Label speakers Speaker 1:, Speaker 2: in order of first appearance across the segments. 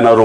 Speaker 1: NRO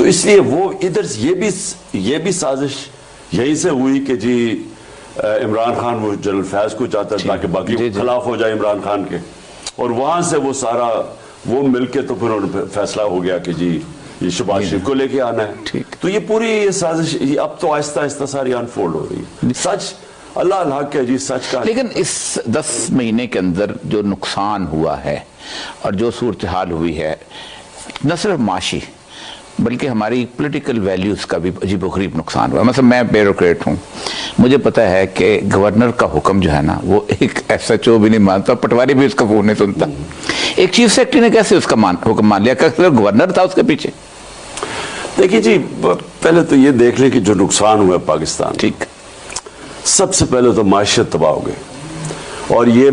Speaker 1: تو اس لیے وہ ادھر یہ بھی سازش یہیں سے ہوئی کہ جی عمران خان وہ جنرل فیض کو چاہتا ہے تاکہ باقی خلاف ہو جائے عمران خان کے، اور وہاں سے وہ سارا وہ مل کے تو پھر فیصلہ ہو گیا کہ جی یہ شہباز شریف کو لے کے آنا ہے. تو یہ پوری یہ سازش اب تو آہستہ آہستہ ساری انفولڈ ہو رہی ہے. سچ اللہ الحق ہے جی، سچ کا.
Speaker 2: لیکن اس 10 مہینے کے اندر جو نقصان ہوا ہے اور جو صورتحال ہوئی ہے، نہ صرف معاشی بلکہ ہماری پولیٹیکل ویلیوز کا بھی عجیب و غریب نقصان ہوا. مثلا میں بیوروکریٹ ہوں، مجھے پتا ہے کہ گورنر کا حکم جو ہے نا وہ ایک ایس ایچ او بھی نہیں مانتا، پٹواری بھی اس کا فون نہیں سنتا. ایک چیف سیکرٹری نے کیسے اس کا حکم مان لیا؟ کہ گورنر تھا اس کے پیچھے.
Speaker 1: دیکھیے جی، پہلے تو یہ دیکھ لیں کہ جو نقصان ہوا ہے پاکستان،
Speaker 2: ٹھیک،
Speaker 1: سب سے پہلے تو معیشت تباہ ہو گئی. اور یہ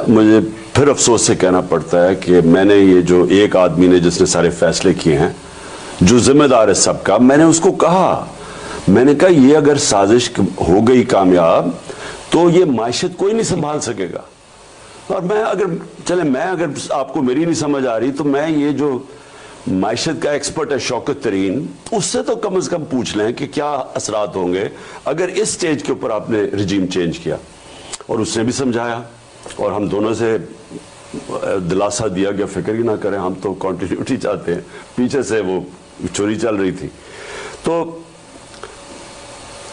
Speaker 1: مجھے پھر افسوس سے کہنا پڑتا ہے کہ میں نے یہ جو ایک آدمی نے جس نے سارے فیصلے کیے ہیں، جو ذمہ دار ہے سب کا، میں نے اس کو کہا، میں نے کہا یہ اگر سازش ہو گئی کامیاب تو یہ معیشت کوئی نہیں سنبھال سکے گا. اور میں اگر آپ کو میری نہیں سمجھ آ رہی تو میں یہ جو معیشت کا ایکسپرٹ ہے شوکت ترین، اس سے تو کم از کم پوچھ لیں کہ کیا اثرات ہوں گے اگر اس سٹیج کے اوپر آپ نے رجیم چینج کیا. اور اس نے بھی سمجھایا اور ہم دونوں سے دلاسا دیا کہ فکر ہی نہ کریں، ہم تو کنٹینیوٹی چاہتے ہیں. پیچھے سے وہ چوری چل رہی تھی. تو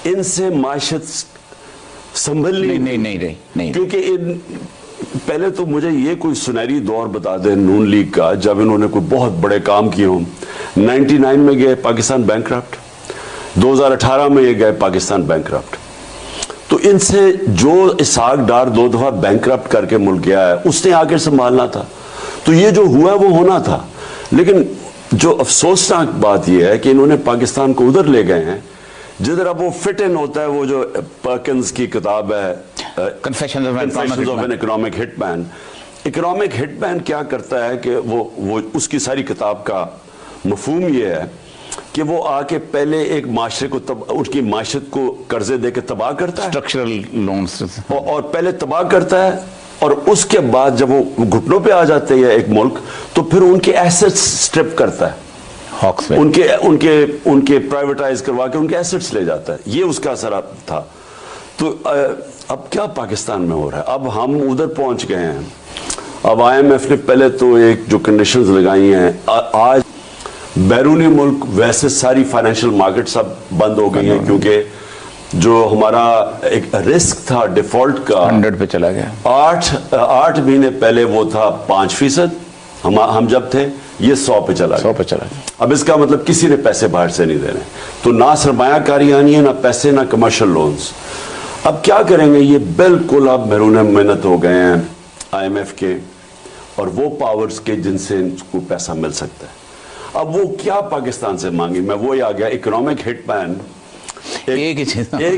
Speaker 1: ان سے معیشت سنبھلنی نہیں، کیونکہ پہلے تو مجھے یہ کوئی سنہری دور بتا دیں نون لیگ کا جب انہوں نے کوئی بہت بڑے کام کیے ہوں. 99 میں گئے پاکستان بینکرپٹ، 2018 میں یہ گئے پاکستان بینکرپٹ. تو ان سے جو اسحاق ڈار 2 دفعہ بینکرپٹ کر کے ملک گیا ہے اس نے آگے سنبھالنا تھا. تو یہ جو ہوا ہے وہ ہونا تھا. لیکن جو افسوسناک بات یہ ہے کہ انہوں نے پاکستان کو ادھر لے گئے ہیں جدھر اب وہ فٹ ان ہوتا ہے. وہ جو پرکنز کی کتاب ہے
Speaker 2: confessions of an
Speaker 1: economic hit man. Economic hit man کیا کرتا ہے کہ وہ اس کی ساری کتاب کا مفہوم یہ ہے کہ وہ آ کے پہلے ایک معاشرے کو ان کی معیشت کو قرضے دے کے تباہ کرتا ہے،
Speaker 2: اسٹرکچرل لونز،
Speaker 1: اور پہلے تباہ کرتا ہے، اور اس کے بعد جب وہ گھٹنوں پہ آ جاتے ہیں ایک ملک تو پھر ان کے ایسٹس سٹرپ کرتا ہے، ان کے پرائیویٹائز کروا کے ان کے ایسٹس لے جاتا ہے. یہ اس کا اثر تھا. تو اب کیا پاکستان میں ہو رہا ہے؟ اب ہم ادھر پہنچ گئے ہیں. اب IMF نے پہلے تو ایک جو کنڈیشنز لگائی ہیں، آج بیرونی ملک ویسے ساری فائنینشیل مارکیٹ سب بند ہو گئی ہیں کیونکہ جو ہمارا ایک رسک تھا ڈیفالٹ کا
Speaker 2: 100 پہ چلا گیا.
Speaker 1: 8 مہینے پہلے وہ تھا 5%، ہم جب تھے یہ 100 پہ چلا گیا. اب اس کا مطلب کسی نے پیسے باہر سے نہیں دینے، تو نہ سرمایہ کاری آنی ہے، نہ پیسے، نہ کمرشل لونز. اب کیا کریں گے؟ یہ بالکل اب محرون محنت ہو گئے ہیں IMF کے اور وہ پاورز کے جن سے ان کو پیسہ مل سکتا ہے. اب وہ کیا پاکستان سے مانگی؟ میں وہی آ گیا، اکنامک ہٹ مین ایک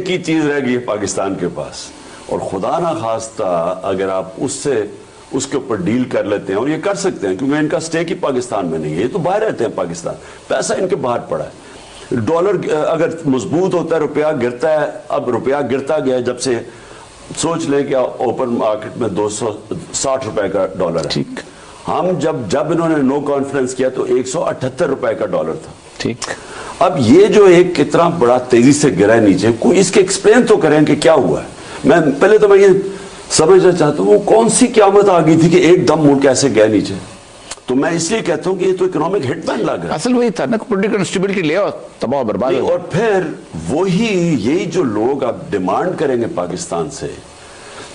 Speaker 1: ہی چیز رہ گئی ہے پاکستان کے پاس. اور خدا نہ خواستہ اگر آپ اس کے اوپر ڈیل کر لیتے ہیں، اور یہ کر سکتے ہیں کیونکہ ان کا سٹیک ہی پاکستان میں نہیں ہے، یہ تو باہر رہتے ہیں پاکستان، پیسہ ان کے باہر پڑا ہے. ڈالر اگر مضبوط ہوتا ہے روپیہ گرتا ہے. اب روپیہ گرتا گیا جب سے، سوچ لیں کہ اوپن مارکیٹ میں 260 روپے کا ڈالر ہے. ہم جب انہوں نے نو کانفرنس کیا تو 178 روپے کا ڈالر تھا.
Speaker 2: ٹھیک.
Speaker 1: اب یہ جو ایک کتنا بڑا تیزی سے گرا ہے نیچے، کوئی اس کے ایکسپلین تو کریں کہ کیا ہوا ہے. پہلے تو میں یہ سمجھنا چاہتا ہوں وہ کون سی قیامت آ گئی تھی کہ ایک دم ملک ایسے گیا نیچے. تو میں اس لیے کہتا ہوں کہ یہ تو اکنامک ہٹ مین لگ رہا ہے.
Speaker 2: اصل وہی تھا نا، پولیٹیکل انسٹیبلٹی لے اور تباہ و برباد.
Speaker 1: اور پھر یہی جو لوگ اب ڈیمانڈ کریں گے پاکستان سے،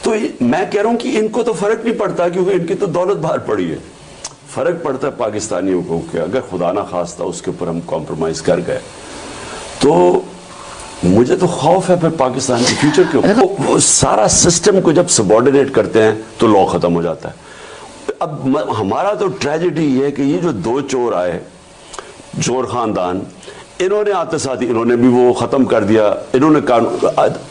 Speaker 1: تو میں کہہ رہا ہوں کہ ان کو تو فرق نہیں پڑتا کیونکہ ان کی تو دولت باہر پڑی ہے. فرق پڑتا ہے پاکستانیوں کو کہ اگر خدا نہ خواستہ اس کے اوپر ہم کمپرومائز کر گئے تو مجھے تو خوف ہے پھر پاکستان کے فیوچر کے اوپر. وہ سارا سسٹم کو جب سبارڈینیٹ کرتے ہیں تو لا ختم ہو جاتا ہے. اب ہمارا تو ٹریجڈی یہ ہے کہ یہ جو 2 چور آئے، چور خاندان، انہوں نے آتے ساتھ انہوں نے بھی وہ ختم کر دیا. انہوں نے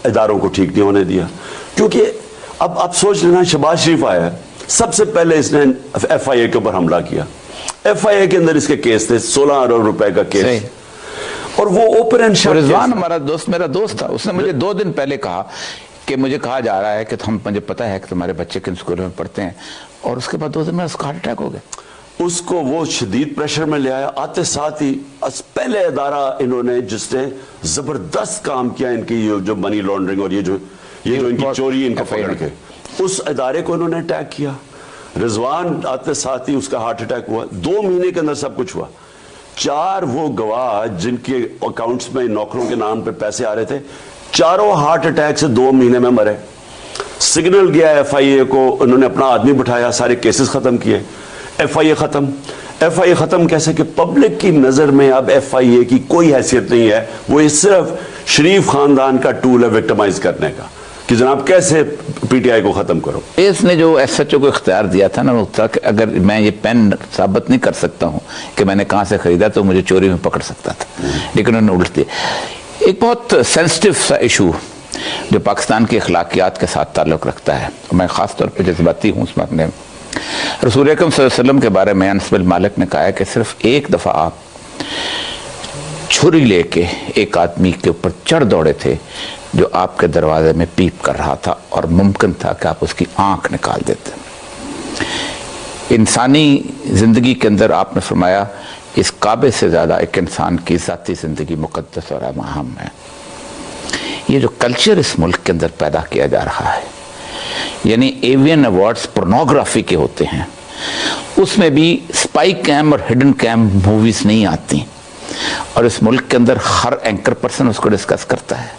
Speaker 1: اداروں کو ٹھیک نہیں ہونے دیا. کیونکہ اب سوچ لینا، شہباز شریف آیا، سب سے پہلے اس نے FIA کے اوپر حملہ کیا. FIA کے اندر اس کے کیس تھے 16 ارب روپے کا کیس، اور وہ اوپن اینڈ شٹ.
Speaker 2: رضوان ہمارا دوست، میرا دوست تھا، اس نے مجھے 2 دن پہلے کہا کہ مجھے کہا جا رہا ہے کہ مجھے پتا ہے کہ تمہارے بچے کن اسکولوں میں پڑھتے ہیں، اور اس کے بعد 2 دن میں اس کا ہارٹ اٹیک ہو گیا.
Speaker 1: اس کو وہ شدید پریشر میں لے آیا. آتے ساتھ ہی پہلے ادارہ انہوں نے جس نے زبردست کام کیا ان کی جو منی لانڈرنگ اور یہ جو ان کی چوری ان کو پکڑ کے, اس ادارے کو انہوں نے اٹیک کیا. رضوان آتے ساتھ ہی اس کا ہارٹ اٹیک ہوا. 2 مہینے کے اندر سب کچھ ہوا. 4 وہ گواہ جن کے اکاؤنٹس میں نوکروں کے نام پہ پیسے آ رہے تھے, چاروں ہارٹ اٹیک سے 2 مہینے میں مرے. سگنل گیا ایف آئی اے کو, انہوں نے اپنا آدمی بٹھایا, سارے کیسز ختم کیے. ایف آئی اے ختم. ایف آئی اے ختم کیسے کہ پبلک کی نظر میں اب ایف آئی اے کی کوئی حیثیت نہیں ہے, وہ صرف شریف خاندان کا ٹول ہے وکٹمائز کرنے کا کہ جناب کیسے پی ٹی آئی کو ختم کرو.
Speaker 2: اس نے جو ایس ایچ او کو اختیار دیا تھا نا, وہ تھا کہ اگر میں یہ پین ثابت نہیں کر سکتا ہوں کہ میں نے کہاں سے خریدا تو مجھے چوری میں پکڑ سکتا تھا, لیکن انہوں نے الٹ دیا. ایک بہت سینسٹیو سا ایشو جو پاکستان کی اخلاقیات کے ساتھ تعلق رکھتا ہے, میں خاص طور پہ جذباتی ہوں اس معاملے میں. رسول اکرم صلی اللہ علیہ وسلم کے بارے میں انس بن مالک نے کہا ہے کہ صرف ایک دفعہ آپ چھری لے کے ایک آدمی کے اوپر چڑھ دوڑے تھے جو آپ کے دروازے میں پیپ کر رہا تھا, اور ممکن تھا کہ آپ اس کی آنکھ نکال دیتے. انسانی زندگی کے اندر آپ نے فرمایا اس کعبے سے زیادہ ایک انسان کی ذاتی زندگی مقدس اور اہم ہے. یہ جو کلچر اس ملک کے اندر پیدا کیا جا رہا ہے, یعنی ایوین ایوارڈز پورنوگرافی کے ہوتے ہیں, اس میں بھی سپائی کیم اور ہڈن کیم موویز نہیں آتی, اور اس ملک کے اندر ہر اینکر پرسن اس کو ڈسکس کرتا ہے.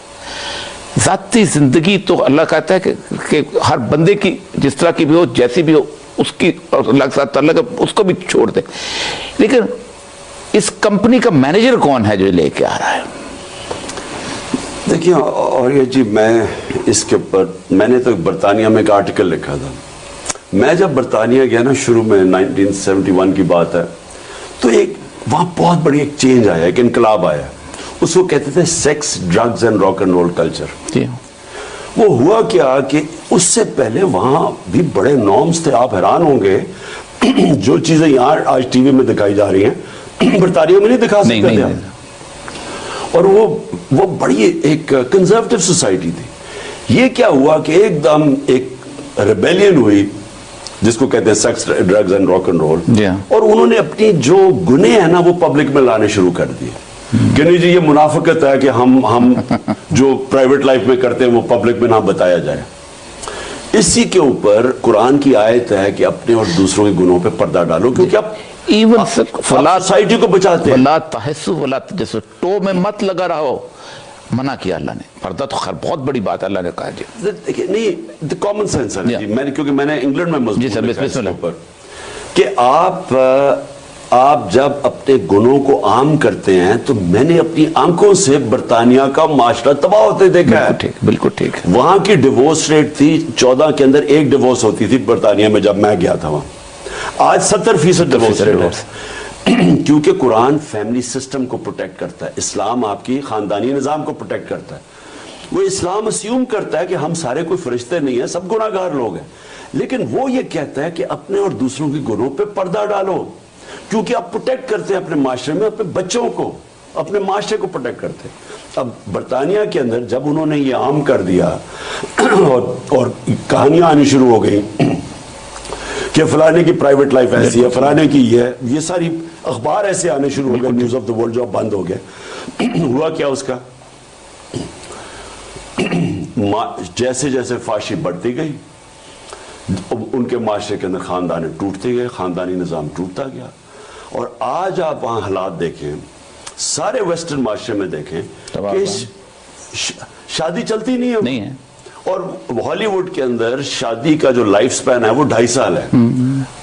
Speaker 2: ذاتی زندگی تو اللہ کہتا ہے کہ ہر بندے کی جس طرح کی بھی ہو, جیسی بھی ہو, اس کی اللہ کے ساتھ تعلق اس کو بھی چھوڑ دے. لیکن اس کمپنی کا مینیجر کون ہے جو لے کے آ رہا ہے؟
Speaker 1: دیکھیے اور یہ جی, میں اس کے اوپر میں نے تو برطانیہ میں ایک آرٹیکل لکھا تھا. میں جب برطانیہ گیا نا شروع میں 1971 کی بات ہے, تو ایک وہاں بہت بڑی ایک چینج آیا, ایک انقلاب آیا. اس کو کہتے تھے sex, drugs and rock and roll culture. وہ ہوا کیا کہ اس سے پہلے وہاں بھی بڑے نارمز تھے. آپ حیران ہوں گے جو چیزیں یہاں آج ٹی وی میں دکھائی جا رہی ہیں برطانیہ میں نہیں دکھا سکتے تھے. اور وہ بڑی ایک کنزرویٹو سوسائٹی تھی. یہ کیا ہوا کہ ایک دم ایک ریبیلین ہوئی جس کو کہتے ہیں sex, drugs and rock and roll, اور انہوں نے اپنی جو گناہ ہیں نا وہ پبلک میں لانے شروع کر دیے کہ نہیں جی یہ منافقت ہے کہ ہم جو پرائیویٹ لائف میں کرتے ہیں وہ پبلک میں نہ بتایا جائے. اسی کے اوپر قرآن کی آیت ہے کہ اپنے اور دوسروں کے گناہوں پہ پردہ ڈالو, کیونکہ اب ایون سوسائٹی کو بچاتے ہیں.
Speaker 2: ولا تحسو ولا تجسو, ٹو میں مت لگا رہو, منع کیا اللہ نے. پردہ تو خیر بہت بڑی بات اللہ نے کہا. جی
Speaker 1: نہیں کامن سینس ہے جی, میں نے کیونکہ میں نے انگلینڈ میں
Speaker 2: مضبوط
Speaker 1: لکھا ہے اوپر کہ آپ جب اپنے گناہوں کو عام کرتے ہیں, تو میں نے اپنی آنکھوں سے برطانیہ کا معاشرہ تباہ ہوتے دیکھا ہے.
Speaker 2: بالکل ٹھیک.
Speaker 1: وہاں کی ڈیورس ریٹ تھی 14 کے اندر 1 ڈیورس ہوتی تھی برطانیہ میں جب میں گیا تھا وہاں. آج 70% ڈیورس ریٹ ہے, کیونکہ قرآن فیملی سسٹم کو پروٹیکٹ کرتا ہے. اسلام آپ کی خاندانی نظام کو پروٹیکٹ کرتا ہے. وہ اسلام اسیوم کرتا ہے کہ ہم سارے کوئی فرشتے نہیں ہیں, سب گناہ گار لوگ ہیں, لیکن وہ یہ کہتا ہے کہ اپنے اور دوسروں کے گناہوں پہ پردہ ڈالو, کیونکہ آپ پروٹیکٹ کرتے ہیں اپنے معاشرے میں, اپنے بچوں کو, اپنے معاشرے کو پروٹیکٹ کرتے ہیں. اب برطانیہ کے اندر جب انہوں نے یہ عام کر دیا اور کہانیاں آنی شروع ہو گئی کہ فلانے کی پرائیویٹ لائف ایسی ہے, فلانے کی یہ ساری اخبار ایسے آنے شروع ہو گئے, نیوز آف دا ورلڈ جو بند ہو گئے. ہوا کیا اس کا, جیسے جیسے فحاشی بڑھتی گئی ان کے معاشرے کے اندر خاندان ٹوٹتے گئے, خاندانی نظام ٹوٹتا گیا. اور آج آپ وہاں حالات دیکھیں, سارے ویسٹرن معاشرے میں دیکھیں کہ شادی چلتی نہیں ہے. اور ہالی ووڈ کے اندر شادی کا جو لائف سپین ہے وہ 2.5 سال ہے.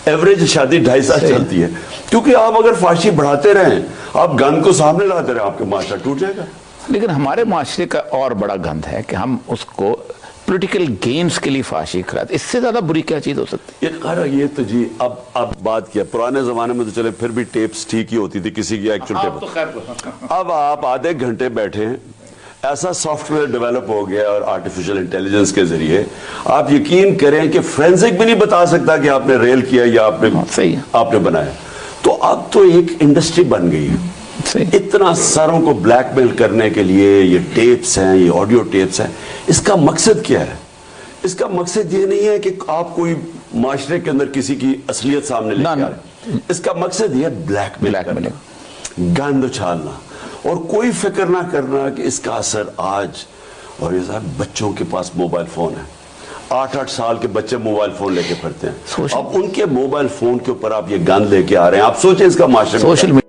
Speaker 1: ایوریج شادی 2.5 سال چلتی ہے, کیونکہ آپ اگر فحاشی بڑھاتے رہیں, آپ گند کو سامنے لاتے رہیں, آپ کے معاشرہ ٹوٹ جائے گا. لیکن
Speaker 2: ہمارے معاشرے کا اور بڑا گند ہے کہ ہم اس کو پولیٹیکل گینز کے لیے فحاشی کراتے. اس سے زیادہ بری کیا چیز ہو سکتی ہے؟
Speaker 1: یہ تو جی اب بات کیا, پرانے زمانے میں تو چلے پھر بھی ٹیپس ٹھیک ہی ہوتی تھی کسی کی ایکچوئل ٹیپ. اب آپ آدھے گھنٹے بیٹھے, ایسا سافٹ ویئر ڈیولپ ہو گیا اور آرٹیفیشل انٹیلیجنس کے ذریعے آپ یقین کریں کہ فرینزک بھی نہیں بتا سکتا کہ آپ نے ریل کیا یا آپ نے بنایا. تو اب تو ایک انڈسٹری بن گئی ہے. اتنا سروں کو بلیک میل کرنے کے لیے یہ ٹیپس ہیں, یہ آڈیو ٹیپس ہیں. اس کا مقصد کیا ہے؟ اس کا مقصد یہ نہیں ہے کہ آپ کوئی معاشرے کے اندر کسی کی اصلیت سامنے لے کے آ رہے. اس کا مقصد یہ بلیک میل کرنا، گند اچھالنا، اور کوئی فکر نہ کرنا کہ اس کا اثر آج، اور یہ صاحب بچوں کے پاس موبائل فون ہے، 8 سال کے بچے موبائل فون لے کے پھرتے ہیں، اب ان کے موبائل فون کے اوپر آپ یہ گند لے کے آ رہے ہیں، آپ سوچیں اس کا معاشرے میں